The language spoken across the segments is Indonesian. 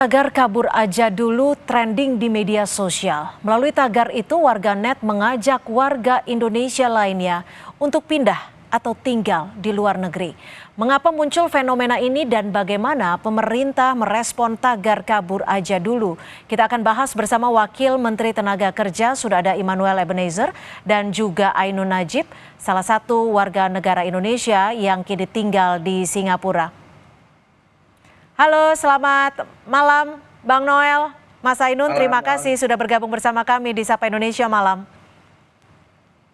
Tagar kabur aja dulu trending di media sosial. Melalui tagar itu warganet mengajak warga Indonesia lainnya untuk pindah atau tinggal di luar negeri. Mengapa muncul fenomena ini dan bagaimana pemerintah merespon tagar kabur aja dulu? Kita akan bahas bersama Wakil Menteri Tenaga Kerja, sudah ada Immanuel Ebenezer dan juga Ainun Najib, salah satu warga negara Indonesia yang kini tinggal di Singapura. Halo, selamat malam Bang Noel, Mas Ainun, terima kasih sudah bergabung bersama kami di Sapa Indonesia Malam.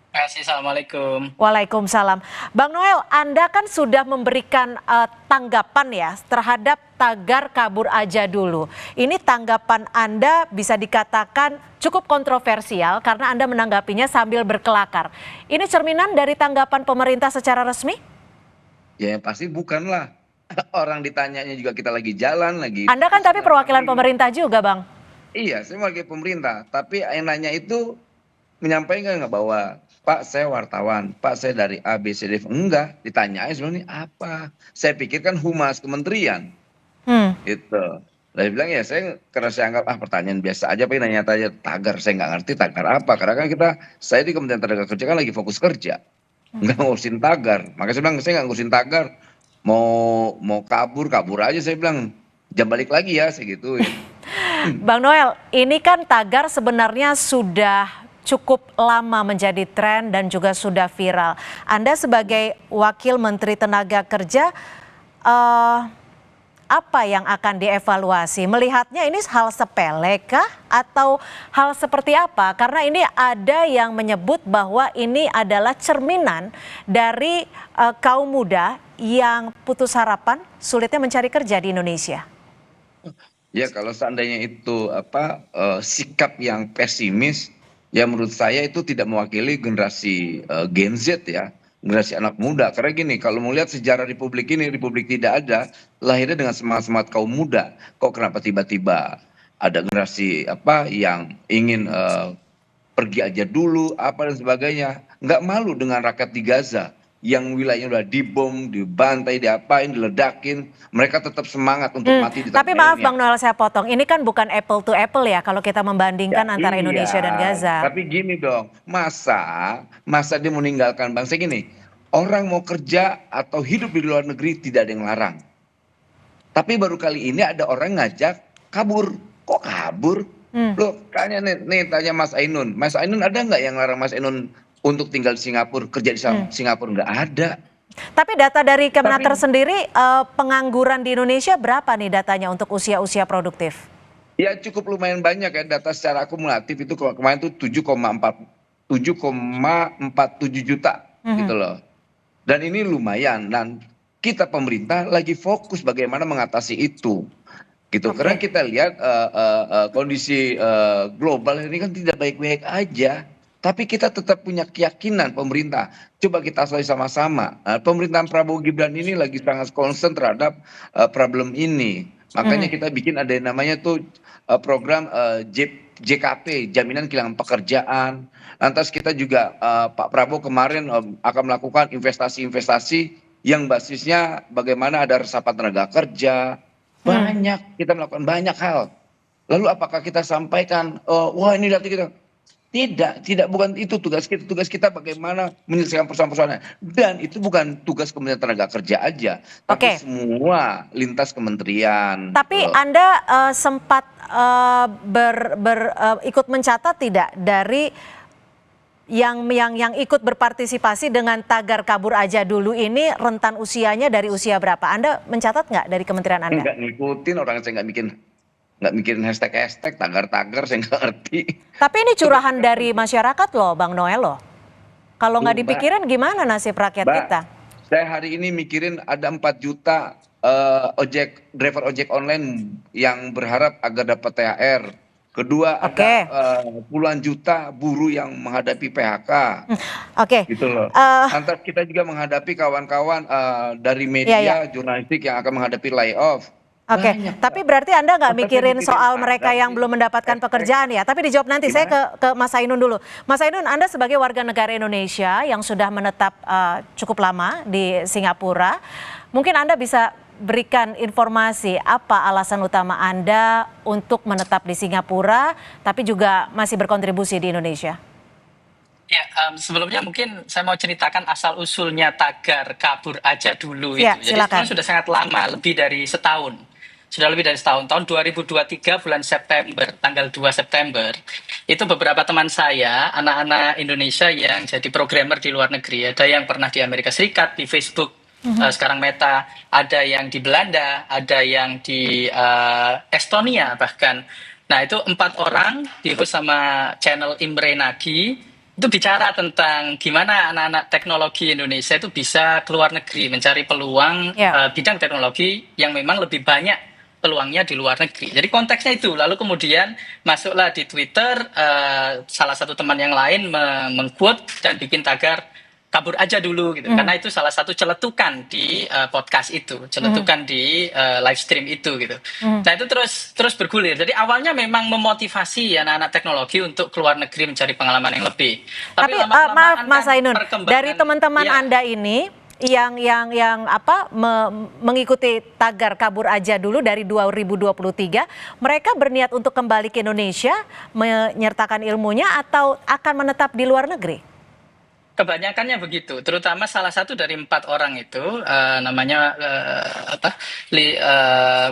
Terima kasih, Assalamualaikum. Waalaikumsalam. Bang Noel, Anda kan sudah memberikan tanggapan ya terhadap tagar kabur aja dulu. Ini tanggapan Anda bisa dikatakan cukup kontroversial karena Anda menanggapinya sambil berkelakar. Ini cerminan dari tanggapan pemerintah secara resmi? Ya yang pasti bukanlah. Orang ditanyanya juga kita lagi jalan lagi. Anda kan tapi perwakilan pemerintah juga, Bang. Iya, saya wakil pemerintah. Tapi yang nanya itu menyampaikan nggak bahwa Pak saya wartawan, Pak saya dari A, B, C, D. Enggak, ditanyain sebenarnya apa. Saya pikir kan humas kementerian. Gitu. Dia bilang ya saya karena saya anggap pertanyaan biasa aja, Pak nanya tanya tagar, saya nggak ngerti tagar apa. Karena kan saya di Kementerian Tenaga Kerja kan lagi fokus kerja. Nggak ngurusin tagar. Makanya saya bilang saya nggak ngurusin tagar. Mau kabur aja, saya bilang jangan balik lagi ya, saya gitu. Bang Noel, ini kan tagar sebenarnya sudah cukup lama menjadi tren dan juga sudah viral. Anda sebagai Wakil Menteri Tenaga Kerja, apa yang akan dievaluasi? Melihatnya ini hal sepele kah atau hal seperti apa? Karena ini ada yang menyebut bahwa ini adalah cerminan dari kaum muda yang putus harapan, sulitnya mencari kerja di Indonesia. Ya kalau seandainya itu sikap yang pesimis, ya menurut saya itu tidak mewakili generasi Gen Z ya. Generasi anak muda, karena gini, kalau mau lihat sejarah Republik ini, Republik tidak ada lahirnya dengan semangat kaum muda. Kok kenapa tiba-tiba ada generasi yang ingin pergi aja dulu dan sebagainya, nggak malu dengan rakyat di Gaza yang wilayahnya udah dibom, dibantai, diapain, diledakin, mereka tetap semangat untuk mati di tanah Tapi maaf Bang Noel, saya potong, ini kan bukan apple to apple ya kalau kita membandingkan ya, antara Indonesia dan Gaza. Tapi gini dong, masa dia meninggalkan bangsa gini, orang mau kerja atau hidup di luar negeri tidak ada yang larang. Tapi baru kali ini ada orang ngajak kabur. Kok kabur? Loh, kayaknya nih tanya Mas Ainun ada nggak yang larang Mas Ainun untuk tinggal di Singapura, kerja di Singapura? Nggak ada. Tapi data dari Kemenaker sendiri, pengangguran di Indonesia berapa nih datanya untuk usia-usia produktif? Ya cukup lumayan banyak ya, data secara akumulatif itu kemarin tuh 7,47 juta gitu loh. Dan ini lumayan, dan kita pemerintah lagi fokus bagaimana mengatasi itu. Gitu. Karena kita lihat kondisi global ini kan tidak baik-baik aja. Tapi kita tetap punya keyakinan pemerintah. Coba kita selesai sama-sama. Pemerintahan Prabowo Gibran ini lagi sangat concern terhadap problem ini. Makanya kita bikin ada yang namanya tuh program JKP, Jaminan Kehilangan Pekerjaan. Lantas kita juga Pak Prabowo kemarin akan melakukan investasi-investasi yang basisnya bagaimana ada resapan tenaga kerja. Banyak, kita melakukan banyak hal. Lalu apakah kita sampaikan, wah ini nanti kita... Tidak, bukan itu tugas kita. Tugas kita bagaimana menyelesaikan persoalan-persoalan. Dan itu bukan tugas Kementerian Tenaga Kerja aja, tapi semua lintas kementerian. Tapi Anda sempat ikut mencatat tidak dari yang ikut berpartisipasi dengan tagar kabur aja dulu ini, rentan usianya dari usia berapa? Anda mencatat nggak dari kementerian Anda? Nggak ngikutin, orang saya nggak mikirin hashtag tagar saya nggak ngerti. Tapi ini curahan dari masyarakat loh Bang Noel loh. Kalau nggak dipikirin gimana nasib rakyat kita? Saya hari ini mikirin ada 4 juta driver ojek online yang berharap agar dapat THR. Kedua ada puluhan juta buruh yang menghadapi PHK. Gitu loh. Lantas kita juga menghadapi kawan-kawan dari media jurnalistik yang akan menghadapi layoff. Tapi berarti Anda nggak mikirin soal mereka yang belum mendapatkan pekerjaan ya? Tapi dijawab nanti. Saya ke Mas Ainun dulu. Mas Ainun, Anda sebagai warga negara Indonesia yang sudah menetap cukup lama di Singapura, mungkin Anda bisa berikan informasi apa alasan utama Anda untuk menetap di Singapura, tapi juga masih berkontribusi di Indonesia. Ya, sebelumnya mungkin saya mau ceritakan asal-usulnya tagar kabur aja dulu Ya, itu. Jadi silakan. sebenarnya sudah sangat lama, lebih dari setahun. Sudah lebih dari setahun, tahun 2023 bulan September, tanggal 2 September, itu beberapa teman saya, anak-anak Indonesia yang jadi programmer di luar negeri, ada yang pernah di Amerika Serikat, di Facebook, sekarang Meta, ada yang di Belanda, ada yang di Estonia bahkan. Nah itu 4 orang, di-host sama channel Imre Nagy, itu bicara tentang gimana anak-anak teknologi Indonesia itu bisa keluar negeri, mencari peluang Ya. bidang teknologi yang memang lebih banyak peluangnya di luar negeri. Jadi konteksnya itu. Lalu kemudian masuklah di Twitter, salah satu teman yang lain meng-quote dan bikin tagar kabur aja dulu gitu. Karena itu salah satu celetukan di podcast itu, celetukan di live stream itu gitu. Nah itu terus bergulir. Jadi awalnya memang memotivasi anak-anak teknologi untuk keluar negeri mencari pengalaman yang lebih. Tapi maaf Mas Ainun, dari teman-teman Anda ini yang mengikuti tagar kabur aja dulu dari 2023, mereka berniat untuk kembali ke Indonesia menyertakan ilmunya atau akan menetap di luar negeri? Kebanyakannya begitu, terutama salah satu dari 4 orang itu namanya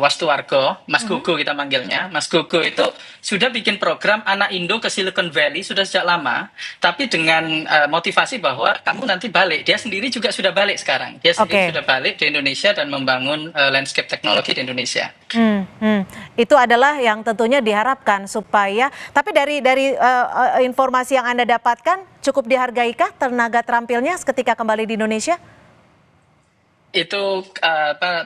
Wastuwargo, Mas Gogo kita manggilnya. Mas Gogo itu sudah bikin program anak Indo ke Silicon Valley sudah sejak lama, tapi dengan motivasi bahwa kamu nanti balik. Dia sendiri juga sudah balik sekarang. Dia sendiri sudah balik di Indonesia dan membangun landscape teknologi di Indonesia. Itu adalah yang tentunya diharapkan supaya. Tapi dari informasi yang Anda dapatkan, cukup dihargaikah tenaga terampilnya ketika kembali di Indonesia? Itu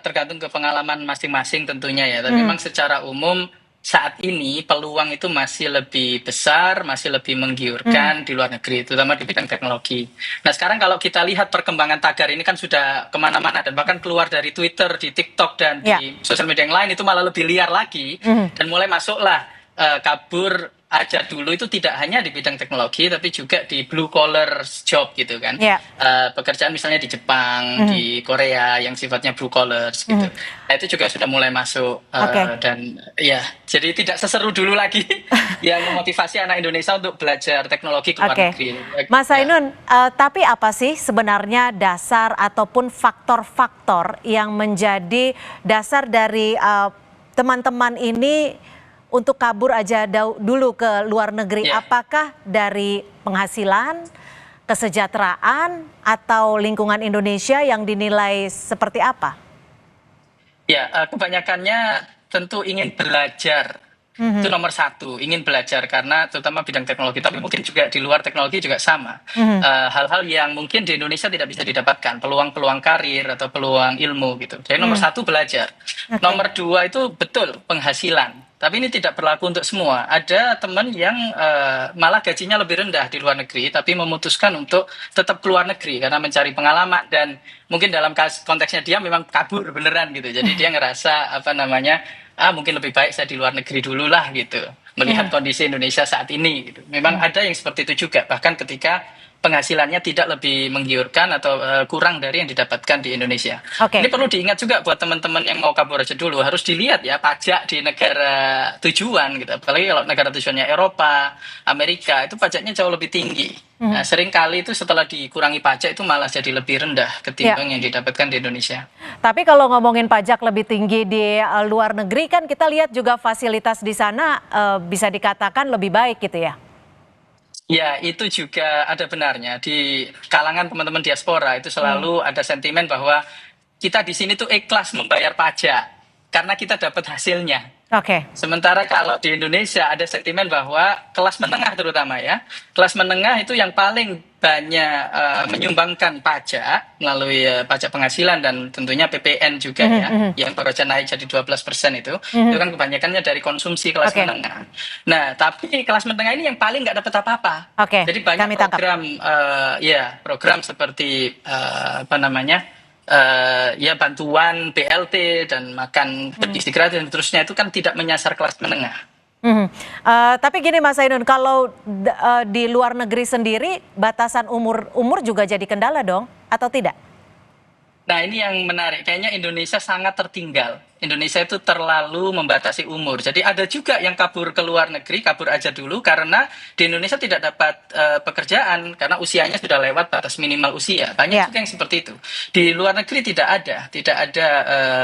tergantung ke pengalaman masing-masing tentunya ya. Tapi memang secara umum saat ini peluang itu masih lebih besar, masih lebih menggiurkan di luar negeri, terutama di bidang teknologi. Nah sekarang kalau kita lihat perkembangan tagar ini kan sudah kemana-mana dan bahkan keluar dari Twitter, di TikTok dan di sosial media yang lain itu malah lebih liar lagi dan mulai masuklah kabur aja dulu itu tidak hanya di bidang teknologi tapi juga di blue collar job gitu kan. Pekerjaan misalnya di Jepang, di Korea yang sifatnya blue collar gitu. Nah itu juga sudah mulai masuk dan ya jadi tidak seseru dulu lagi yang memotivasi anak Indonesia untuk belajar teknologi ke luar negeri. Mas Ainun, tapi apa sih sebenarnya dasar ataupun faktor-faktor yang menjadi dasar dari teman-teman ini untuk kabur aja dulu ke luar negeri? Apakah dari penghasilan, kesejahteraan, atau lingkungan Indonesia yang dinilai seperti apa? Ya, kebanyakannya tentu ingin belajar. Itu nomor satu, ingin belajar karena terutama bidang teknologi, tapi mungkin juga di luar teknologi juga sama. Hal-hal yang mungkin di Indonesia tidak bisa didapatkan, peluang-peluang karir atau peluang ilmu gitu. Jadi nomor satu belajar. Nomor dua itu betul penghasilan. Tapi ini tidak berlaku untuk semua. Ada teman yang malah gajinya lebih rendah di luar negeri, tapi memutuskan untuk tetap keluar negeri karena mencari pengalaman dan mungkin dalam konteksnya dia memang kabur beneran gitu. Jadi dia ngerasa mungkin lebih baik saya di luar negeri dulu lah gitu. Melihat kondisi Indonesia saat ini gitu. Memang ada yang seperti itu juga. Bahkan ketika penghasilannya tidak lebih menggiurkan atau kurang dari yang didapatkan di Indonesia. Ini perlu diingat juga buat teman-teman yang mau kabur aja dulu, harus dilihat ya pajak di negara tujuan gitu. Apalagi kalau negara tujuannya Eropa, Amerika, itu pajaknya jauh lebih tinggi. Nah, seringkali itu setelah dikurangi pajak itu malah jadi lebih rendah ketimbang yang didapatkan di Indonesia. Tapi kalau ngomongin pajak lebih tinggi di luar negeri kan kita lihat juga fasilitas di sana bisa dikatakan lebih baik gitu ya? Ya, itu juga ada benarnya. Di kalangan teman-teman diaspora itu selalu ada sentimen bahwa kita di sini tuh ikhlas membayar pajak karena kita dapat hasilnya. Sementara kalau di Indonesia ada sentimen bahwa kelas menengah terutama ya, kelas menengah itu yang paling banyak menyumbangkan pajak melalui pajak penghasilan dan tentunya PPN juga yang baru saja naik jadi 12% itu kan kebanyakannya dari konsumsi kelas menengah. Nah, tapi kelas menengah ini yang paling nggak dapat apa-apa. Jadi banyak program program seperti bantuan BLT dan makan bergizi gratis dan terusnya itu kan tidak menyasar kelas menengah. Tapi gini Mas Ainun, kalau di luar negeri sendiri batasan umur juga jadi kendala dong atau tidak? Nah, ini yang menarik. Kayaknya Indonesia sangat tertinggal. Indonesia itu terlalu membatasi umur. Jadi ada juga yang kabur ke luar negeri, kabur aja dulu karena di Indonesia tidak dapat pekerjaan karena usianya sudah lewat batas minimal usia. Banyak juga yang seperti itu. Di luar negeri tidak ada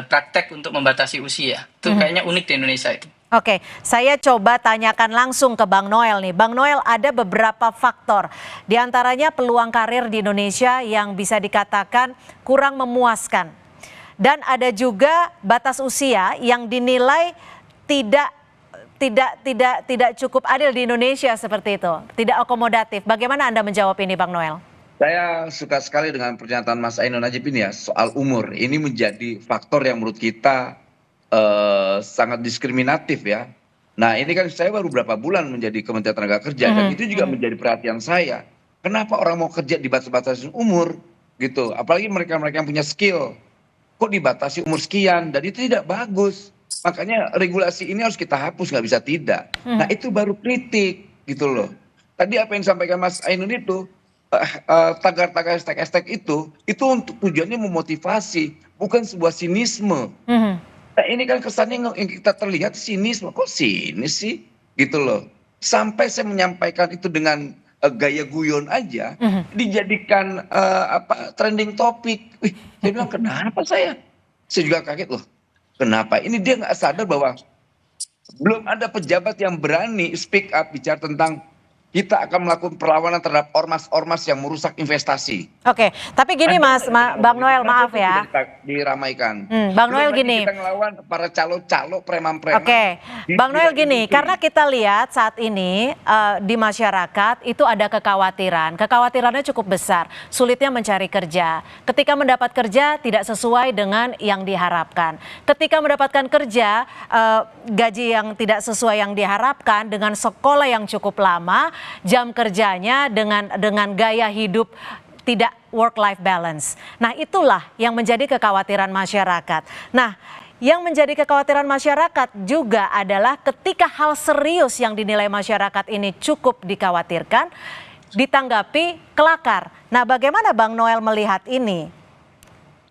praktek untuk membatasi usia. Itu kayaknya unik di Indonesia itu. Oke, saya coba tanyakan langsung ke Bang Noel nih. Bang Noel, ada beberapa faktor. Di antaranya peluang karir di Indonesia yang bisa dikatakan kurang memuaskan. Dan ada juga batas usia yang dinilai tidak cukup adil di Indonesia seperti itu. Tidak akomodatif. Bagaimana Anda menjawab ini, Bang Noel? Saya suka sekali dengan pernyataan Mas Ainun Najib ini ya, soal umur. Ini menjadi faktor yang menurut kita sangat diskriminatif ya. Nah ini kan saya baru berapa bulan menjadi Kementerian Tenaga Kerja dan itu juga menjadi perhatian saya. Kenapa orang mau kerja dibatas-batasin umur gitu? Apalagi mereka-mereka yang punya skill, kok dibatasi umur sekian? Dan itu tidak bagus. Makanya regulasi ini harus kita hapus, nggak bisa tidak. Nah itu baru kritik gitu loh. Tadi apa yang disampaikan Mas Ainun itu, tagar-tagar hashtag itu untuk tujuannya memotivasi, bukan sebuah sinisme. Nah ini kan kesannya yang kita terlihat sinisme, kok sinis sih gitu loh. Sampai saya menyampaikan itu dengan gaya guyon aja, dijadikan trending topik. Wih, saya bilang kenapa saya juga kaget loh. Kenapa? Ini dia nggak sadar bahwa belum ada pejabat yang berani speak up bicara tentang kita akan melakukan perlawanan terhadap ormas-ormas yang merusak investasi. Oke, tapi gini Bang Noel, maaf ya. Diramaikan. Bang Noel gini. Kita ngelawan para calo-calo preman-preman. Oke, Bang Noel gini, karena kita lihat saat ini di masyarakat itu ada kekhawatiran. Kekhawatirannya cukup besar, sulitnya mencari kerja. Ketika mendapat kerja tidak sesuai dengan yang diharapkan. Ketika mendapatkan kerja, gaji yang tidak sesuai yang diharapkan dengan sekolah yang cukup lama, jam kerjanya dengan gaya hidup tidak work life balance. Nah, itulah yang menjadi kekhawatiran masyarakat. Nah, yang menjadi kekhawatiran masyarakat juga adalah ketika hal serius yang dinilai masyarakat ini cukup dikhawatirkan ditanggapi kelakar. Nah, bagaimana Bang Noel melihat ini?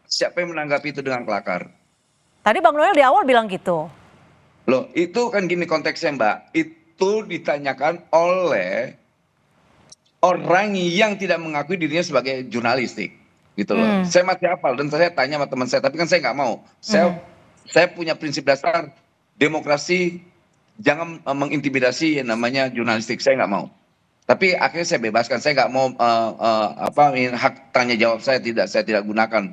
Siapa yang menanggapi itu dengan kelakar? Tadi Bang Noel di awal bilang gitu. Loh, itu kan gini konteksnya, Mbak. Itu ditanyakan oleh orang yang tidak mengakui dirinya sebagai jurnalistik gitu loh. Saya masih hafal dan saya tanya sama teman saya, tapi kan saya nggak mau. Saya punya prinsip dasar demokrasi, jangan mengintimidasi yang namanya jurnalistik. Saya nggak mau. Tapi akhirnya saya bebaskan. Saya nggak mau hak tanya jawab saya tidak gunakan.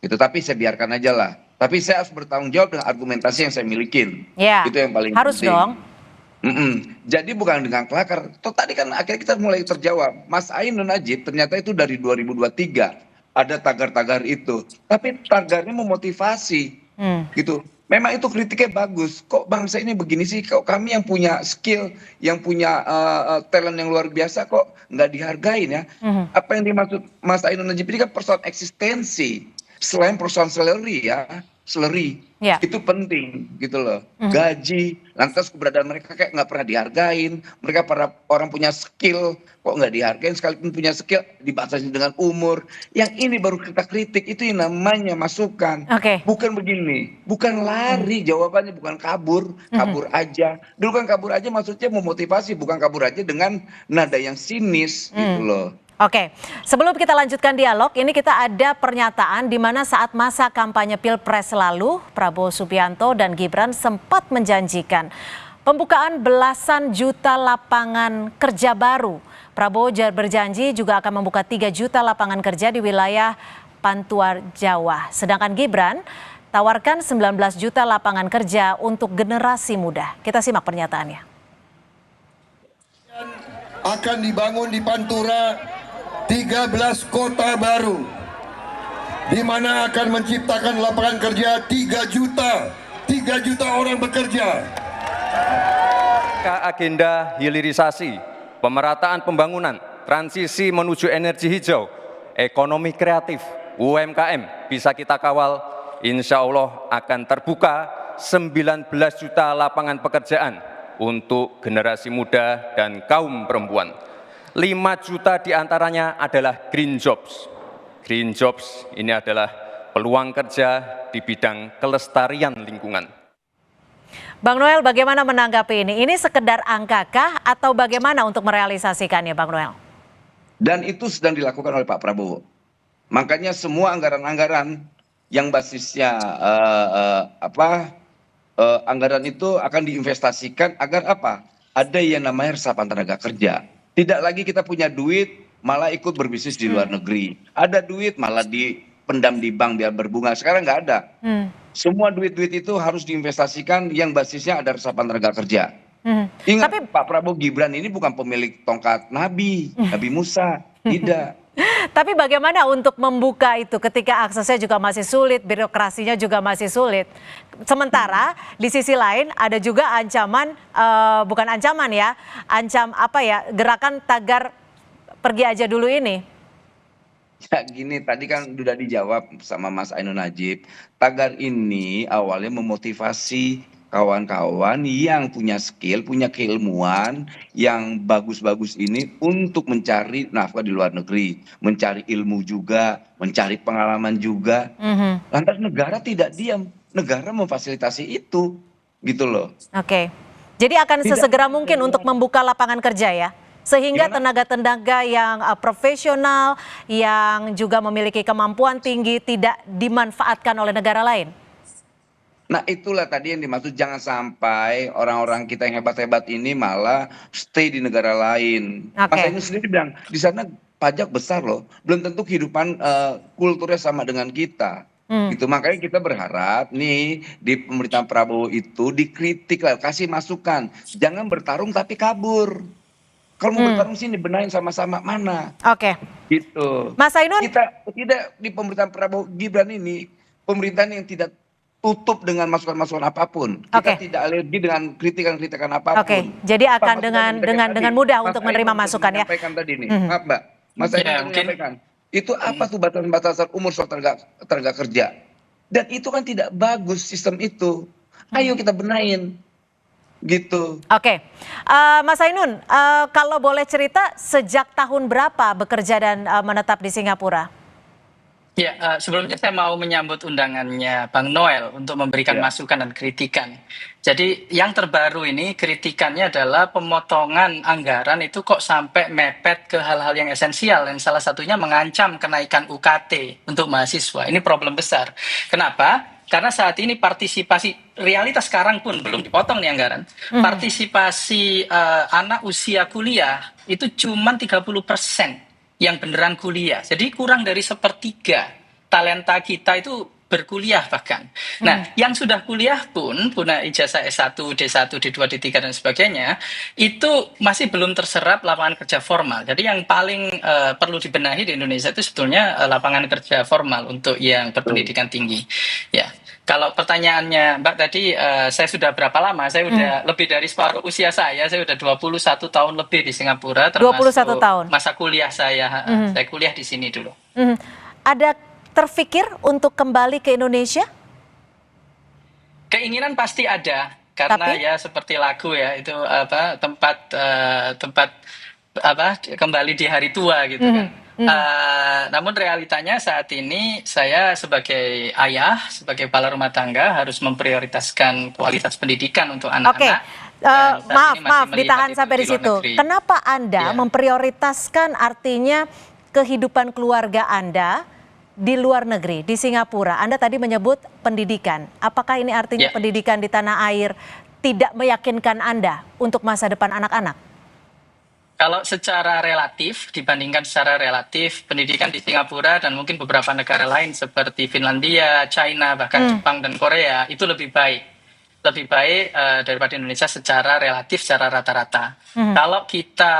Gitu. Tapi saya biarkan aja lah. Tapi saya harus bertanggung jawab dengan argumentasi yang saya milikin. Ya, itu yang paling harus penting. Dong. Jadi bukan dengan kelakar. Toh tadi kan akhirnya kita mulai terjawab. Mas Ainun Najib ternyata itu dari 2023 ada tagar-tagar itu. Tapi tagarnya memotivasi, gitu. Memang itu kritiknya bagus. Kok bangsa ini begini sih? Kok kami yang punya skill, yang punya talent yang luar biasa kok nggak dihargain ya? Apa yang dimaksud Mas Ainun Najib ini kan persoalan eksistensi. Selain persoalan salary ya. Itu penting gitu loh. Gaji, lantas keberadaan mereka kayak nggak pernah dihargain. Mereka para orang punya skill kok nggak dihargain, sekalipun punya skill dibatasi dengan umur. Yang ini baru kita kritik, itu yang namanya masukan. Bukan begini, bukan lari jawabannya, bukan kabur aja. Dulu kan kabur aja maksudnya memotivasi, bukan kabur aja dengan nada yang sinis gitu loh. Oke, sebelum kita lanjutkan dialog, ini kita ada pernyataan di mana saat masa kampanye Pilpres lalu, Prabowo Subianto dan Gibran sempat menjanjikan pembukaan belasan juta lapangan kerja baru. Prabowo berjanji juga akan membuka 3 juta lapangan kerja di wilayah Pantua, Jawa. Sedangkan Gibran tawarkan 19 juta lapangan kerja untuk generasi muda. Kita simak pernyataannya. Akan dibangun di Pantura 13 kota baru, di mana akan menciptakan lapangan kerja 3 juta orang bekerja. Agenda hilirisasi, pemerataan pembangunan, transisi menuju energi hijau, ekonomi kreatif, UMKM bisa kita kawal. Insya Allah akan terbuka 19 juta lapangan pekerjaan untuk generasi muda dan kaum perempuan. 5 juta diantaranya adalah green jobs. Green jobs ini adalah peluang kerja di bidang kelestarian lingkungan. Bang Noel, bagaimana menanggapi ini? Ini sekedar angkakah atau bagaimana untuk merealisasikannya, Bang Noel? Dan itu sedang dilakukan oleh Pak Prabowo. Makanya semua anggaran-anggaran yang basisnya anggaran itu akan diinvestasikan agar apa? Ada yang namanya resapan tenaga kerja. Tidak lagi kita punya duit malah ikut berbisnis di luar negeri. Ada duit malah dipendam di bank biar berbunga. Sekarang nggak ada. Semua duit-duit itu harus diinvestasikan yang basisnya ada resapan tenaga kerja. Ingat, Pak Prabowo Gibran ini bukan pemilik tongkat Nabi Musa, tidak. Tapi bagaimana untuk membuka itu ketika aksesnya juga masih sulit, birokrasinya juga masih sulit. Sementara di sisi lain ada juga ancaman, bukan ancaman ya, gerakan tagar pergi aja dulu ini. Ya gini, tadi kan sudah dijawab sama Mas Ainun Najib. Tagar ini awalnya memotivasi kawan-kawan yang punya skill, punya keilmuan yang bagus-bagus ini untuk mencari nafkah di luar negeri, mencari ilmu juga, mencari pengalaman juga. Lantas negara tidak diam, negara memfasilitasi itu, gitu loh. Oke, jadi akan sesegera mungkin untuk membuka lapangan kerja ya? Sehingga tenaga-tenaga yang profesional, yang juga memiliki kemampuan tinggi tidak dimanfaatkan oleh negara lain. Nah itulah tadi yang dimaksud, jangan sampai orang-orang kita yang hebat-hebat ini malah stay di negara lain. Mas Ainun sendiri bilang, di sana pajak besar loh, belum tentu kehidupan kulturnya sama dengan kita. Gitu. Makanya kita berharap nih di pemerintahan Prabowo itu dikritik lah, kasih masukan. Jangan bertarung tapi kabur. Kalau mau bertarung sini benahin sama-sama mana. Oke. Gitu. Mas Ainun. Kita tidak di pemerintahan Prabowo Gibran ini, pemerintahan yang tidak tutup dengan masukan-masukan apapun. Kita tidak alergi dengan kritikan-kritikan apapun. Oke. Jadi akan dengan mudah untuk menerima masukan ya. Menyampaikan tadi nih. Maaf Mbak. Mas Ainun menyampaikan. Itu apa tuh batasan-batasan umur soal tenaga kerja? Dan itu kan tidak bagus sistem itu. Ayo kita benahin. Gitu. Oke, Mas Ainun, kalau boleh cerita sejak tahun berapa bekerja dan menetap di Singapura? Ya, sebelumnya saya mau menyambut undangannya Bang Noel untuk memberikan masukan dan kritikan. Jadi yang terbaru ini kritikannya adalah pemotongan anggaran itu kok sampai mepet ke hal-hal yang esensial, dan salah satunya mengancam kenaikan UKT untuk mahasiswa. Ini problem besar. Kenapa? Karena saat ini partisipasi, realitas sekarang pun belum dipotong nih anggaran, partisipasi anak usia kuliah itu cuma 30% yang beneran kuliah. Jadi kurang dari sepertiga talenta kita itu berkuliah bahkan. Nah, yang sudah kuliah pun punya ijazah S1, D1, D2, D3 dan sebagainya, itu masih belum terserap lapangan kerja formal. Jadi yang paling perlu dibenahi di Indonesia itu sebetulnya lapangan kerja formal untuk yang berpendidikan tinggi. Ya. Kalau pertanyaannya Mbak tadi, saya sudah berapa lama? Saya sudah lebih dari separuh usia saya sudah 21 tahun lebih di Singapura, termasuk 21 tahun. Masa kuliah saya. Saya kuliah di sini dulu. Ada terfikir untuk kembali ke Indonesia? Keinginan pasti ada, karena ya seperti lagu ya, itu tempat kembali di hari tua gitu kan. Namun realitanya saat ini saya sebagai ayah, sebagai kepala rumah tangga harus memprioritaskan kualitas pendidikan untuk anak-anak. Maaf, ditahan sampai di situ. Kenapa Anda memprioritaskan artinya kehidupan keluarga Anda di luar negeri, di Singapura? Anda tadi menyebut pendidikan. Apakah ini artinya pendidikan di tanah air tidak meyakinkan Anda untuk masa depan anak-anak? Kalau secara relatif, dibandingkan secara relatif, pendidikan di Singapura dan mungkin beberapa negara lain seperti Finlandia, China, bahkan Jepang dan Korea itu lebih baik. Lebih baik daripada Indonesia secara relatif, secara rata-rata. Kalau kita,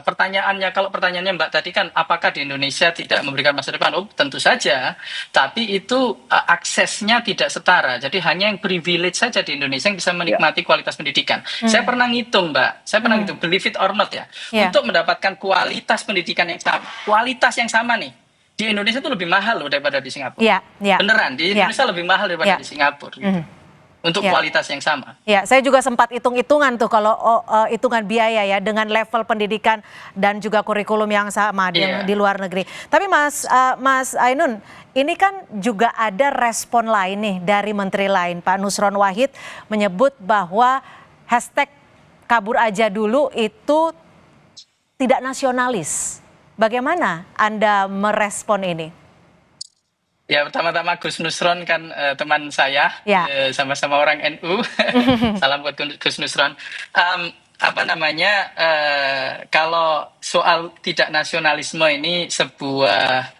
pertanyaannya Mbak tadi kan, apakah di Indonesia tidak memberikan masa depan? Oh, tentu saja, tapi itu aksesnya tidak setara. Jadi hanya yang privilege saja di Indonesia yang bisa menikmati kualitas pendidikan. Saya pernah ngitung Mbak, believe it or not ya, untuk mendapatkan kualitas pendidikan yang sama, nih, di Indonesia itu lebih mahal loh daripada di Singapura. Beneran, di Indonesia lebih mahal daripada di Singapura. untuk Ya. kualitas yang sama. Ya, saya juga sempat hitung-hitungan tuh kalau hitungan biaya ya dengan level pendidikan dan juga kurikulum yang sama Iya. di luar negeri. Tapi Mas Ainun, ini kan juga ada respon lain nih dari menteri lain. Pak Nusron Wahid menyebut bahwa hashtag kabur aja dulu itu tidak nasionalis. Bagaimana Anda merespon ini? Ya, pertama-tama Gus Nusron kan teman saya, Ya. sama-sama orang NU. Salam buat Gus Nusron. Apa namanya, kalau soal tidak nasionalisme ini sebuah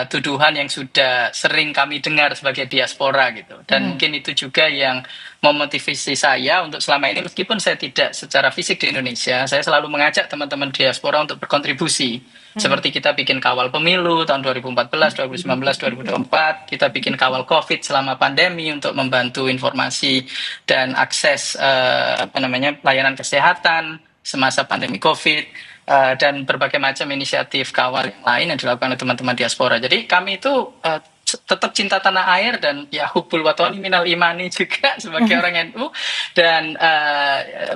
tuduhan yang sudah sering kami dengar sebagai diaspora gitu, dan mungkin itu juga yang memotivasi saya untuk selama ini, meskipun saya tidak secara fisik di Indonesia, saya selalu mengajak teman-teman diaspora untuk berkontribusi. Seperti kita bikin kawal pemilu tahun 2014, 2019, 2024, kita bikin kawal COVID selama pandemi untuk membantu informasi dan akses layanan kesehatan semasa pandemi COVID, dan berbagai macam inisiatif kawal yang lain yang dilakukan oleh teman-teman diaspora. Jadi kami itu tetap cinta tanah air dan ya hubbul watani minal imani juga sebagai orang NU, dan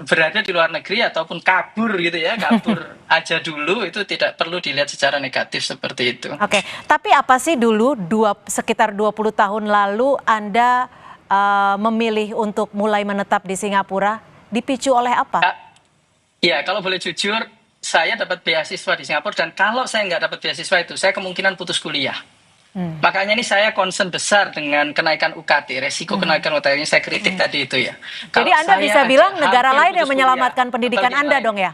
berada di luar negeri ataupun kabur gitu ya, kabur aja dulu itu tidak perlu dilihat secara negatif seperti itu. Oke, tapi apa sih dulu sekitar 20 tahun lalu Anda memilih untuk mulai menetap di Singapura? Dipicu oleh apa? Ya, kalau boleh jujur, saya dapat beasiswa di Singapura, dan kalau saya nggak dapat beasiswa itu, saya kemungkinan putus kuliah. Makanya ini saya concern besar dengan kenaikan UKT, resiko kenaikan UKT, ini saya kritik tadi itu ya. Jadi Kalau Anda saya bisa bilang hampir negara lain yang putus menyelamatkan kuliah, pendidikan atau yang Anda lain. dong ya?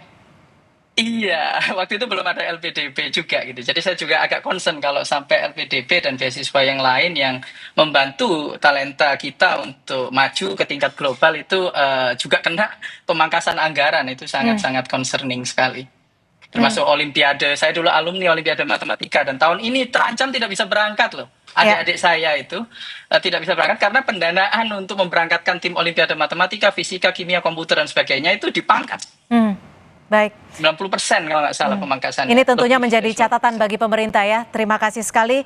Iya, waktu itu belum ada LPDP juga gitu. Jadi saya juga agak concern kalau sampai LPDP dan beasiswa yang lain yang membantu talenta kita untuk maju ke tingkat global itu juga kena pemangkasan anggaran, itu sangat-sangat concerning sekali. Termasuk Olimpiade, saya dulu alumni Olimpiade Matematika dan tahun ini terancam tidak bisa berangkat loh. Adik-adik saya itu tidak bisa berangkat karena pendanaan untuk memberangkatkan tim Olimpiade Matematika, Fisika, Kimia, Komputer dan sebagainya itu dipangkas. Baik. 90% kalau nggak salah pemangkasannya. Ini tentunya menjadi catatan bagi pemerintah ya. Terima kasih sekali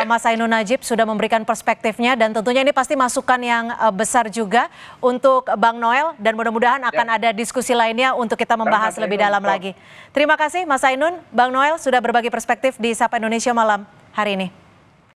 Mas Ainun Najib sudah memberikan perspektifnya, dan tentunya ini pasti masukan yang besar juga untuk Bang Noel, dan mudah-mudahan akan ada diskusi lainnya untuk kita membahas lebih dalam lagi. Terima kasih Mas Ainun, Bang Noel sudah berbagi perspektif di Sapa Indonesia Malam hari ini.